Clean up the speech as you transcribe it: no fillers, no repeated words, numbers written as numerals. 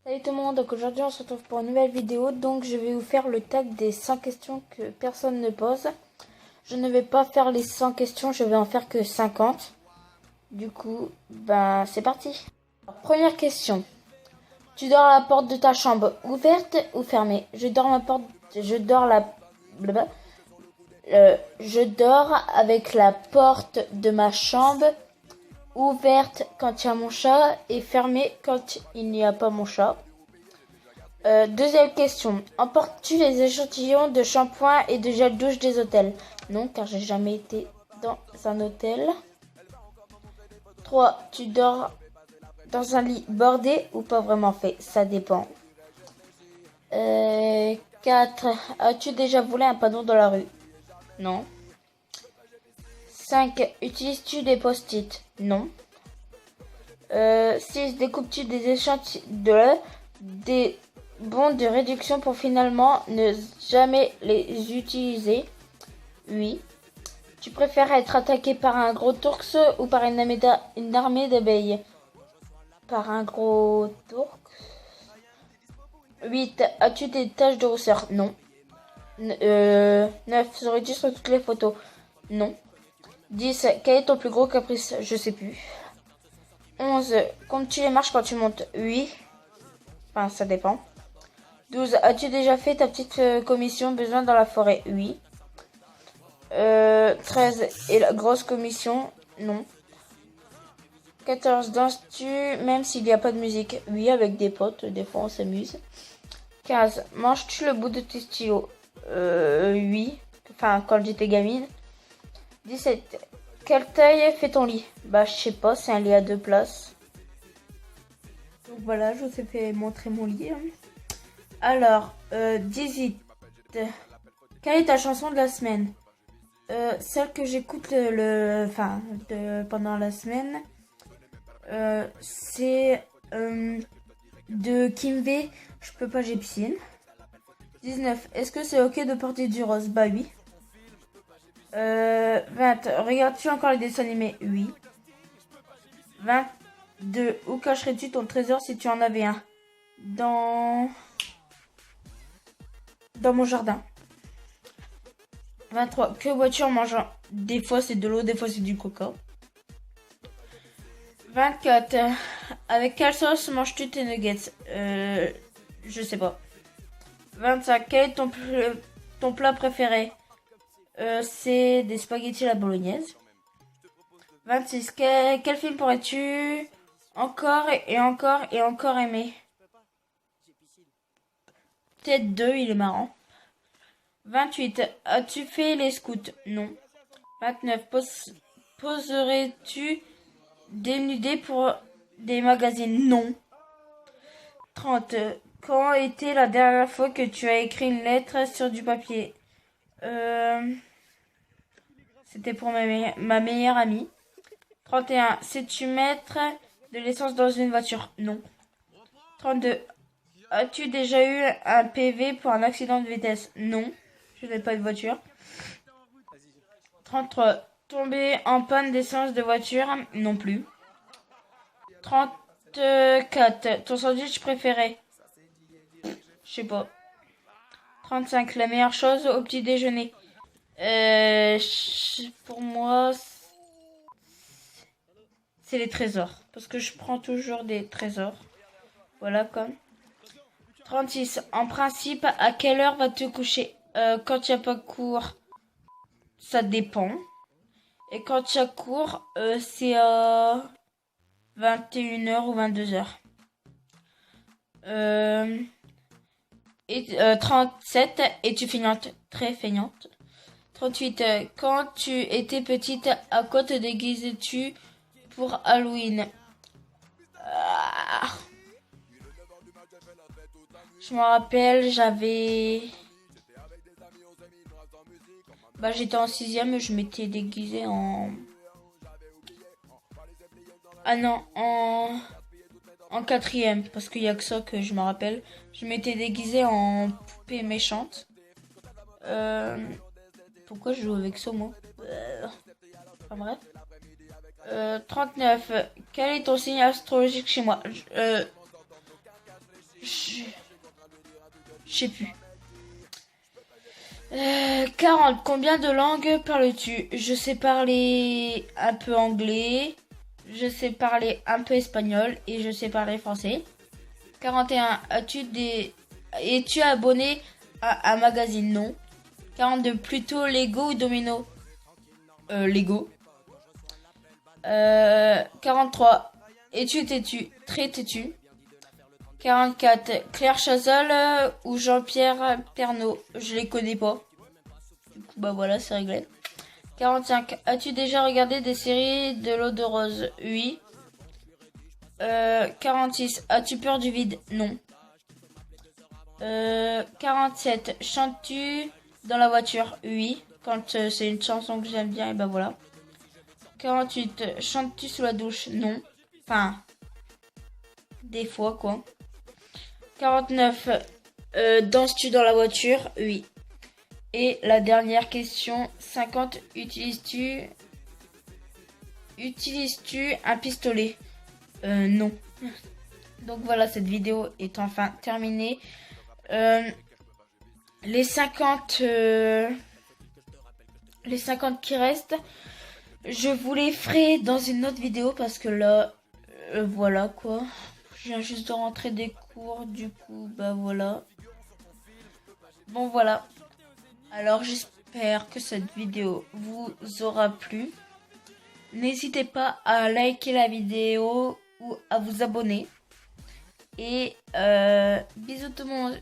Salut tout le monde, donc aujourd'hui on se retrouve pour une nouvelle vidéo. Donc je vais vous faire le tag des 100 questions que personne ne pose. Je ne vais pas faire les 100 questions, je vais en faire que 50. Du coup, c'est parti. Alors, première question. Tu dors à la porte de ta chambre ouverte ou fermée? Je dors avec la porte de ma chambre ouverte quand il y a mon chat et fermée quand il n'y a pas mon chat. Deuxième question. Emportes-tu les échantillons de shampoing et de gel douche des hôtels? Non, car j'ai jamais été dans un hôtel. 3. Tu dors dans un lit bordé ou pas vraiment fait? Ça dépend. 4. As-tu déjà volé un panneau dans la rue? Non. 5. Utilises-tu des post-it? Non. 6. Découpes-tu des des bons de réduction pour finalement ne jamais les utiliser? Oui. Tu préfères être attaqué par un gros ours ou par une armée d'abeilles? Par un gros ours. 8. As-tu des taches de rousseur? Non. 9. Serais-tu sur toutes les photos? Non. 10. Quel est ton plus gros caprice? Je sais plus. 11. Comptes-tu les marches quand tu montes? Oui. Enfin, ça dépend. 12. As-tu déjà fait ta petite commission besoin dans la forêt? Oui. 13. Et la grosse commission? Non. 14. Danses-tu même s'il n'y a pas de musique? Oui, avec des potes, des fois on s'amuse. 15. Manges-tu le bout de tes stylos? Oui. Enfin, quand j'étais gamine. 17. Quelle taille fait ton lit? Je sais pas, c'est un lit à 2 places. Donc voilà, je vous ai fait montrer mon lit. Alors, 18. Quelle est ta chanson de la semaine? Celle que j'écoute pendant la semaine, c'est de Kim V. Je peux pas, j'ai piscine. 19. Est-ce que c'est ok de porter du rose? Bah oui. 20. Regardes-tu encore les dessins animés? Oui. 22. Où cacherais-tu ton trésor si tu en avais un? Dans mon jardin. 23. Que bois-tu en mangeant? Des fois c'est de l'eau, des fois c'est du coca. 24. Avec quelle sauce manges-tu tes nuggets? Je sais pas. 25. Quel est ton plat préféré? C'est des spaghettis à la bolognaise. 26. Quel film pourrais-tu encore et encore et encore aimer? Peut-être 2, il est marrant. 28. As-tu fait les scouts? Non. 29. Poserais-tu dénudé pour des magazines? Non. 30. Quand était la dernière fois que tu as écrit une lettre sur du papier? C'était pour ma meilleure amie. 31. Sais-tu mettre de l'essence dans une voiture? Non. 32. As-tu déjà eu un PV pour un accident de vitesse? Non. Je n'ai pas de voiture. 33. Tomber en panne d'essence de voiture? Non plus. 34. Ton sandwich préféré? Je sais pas. 35. La meilleure chose au petit déjeuner? Pour moi, c'est les trésors. Parce que je prends toujours des trésors. Voilà comme. 36. En principe, à quelle heure vas-tu te coucher? Quand il n'y a pas cours, ça dépend. Et quand il y a cours, c'est à 21h ou 22h. 37. Es-tu feignante? Très feignante. 38. Quand tu étais petite, à quoi te déguisais-tu pour Halloween? Je me rappelle, j'étais en 6ème et je m'étais déguisée en... Ah non, en 4ème, parce qu'il y a que ça que je me rappelle. Je m'étais déguisée en poupée méchante. Pourquoi je joue avec ça, moi? Enfin bref. 39. Quel est ton signe astrologique chez moi? Je sais plus. 40. Combien de langues parles-tu? Je sais parler un peu anglais, je sais parler un peu espagnol et je sais parler français. 41. Es-tu abonné à un magazine? Non. 42. Plutôt Lego ou Domino? Lego. 43. Es-tu têtu? Très têtu. 44. Claire Chazal ou Jean-Pierre Pernaut? Je les connais pas. Du coup, bah voilà, c'est réglé. 45. As-tu déjà regardé des séries de l'eau de rose? Oui. 46. As-tu peur du vide? Non. 47. Chantes-tu dans la voiture? Oui. Quand c'est une chanson que j'aime bien, et ben voilà. 48. Chantes-tu sous la douche? Non. Enfin, des fois quoi. 49. Danses-tu dans la voiture? Oui. Et la dernière question, 50. Utilises-tu un pistolet? Non. Donc voilà, cette vidéo est enfin terminée. Les 50 qui restent, je vous les ferai dans une autre vidéo parce que là, voilà quoi. Je viens juste de rentrer des cours, du coup, bah voilà. Bon voilà. Alors j'espère que cette vidéo vous aura plu. N'hésitez pas à liker la vidéo ou à vous abonner. Et bisous tout le monde.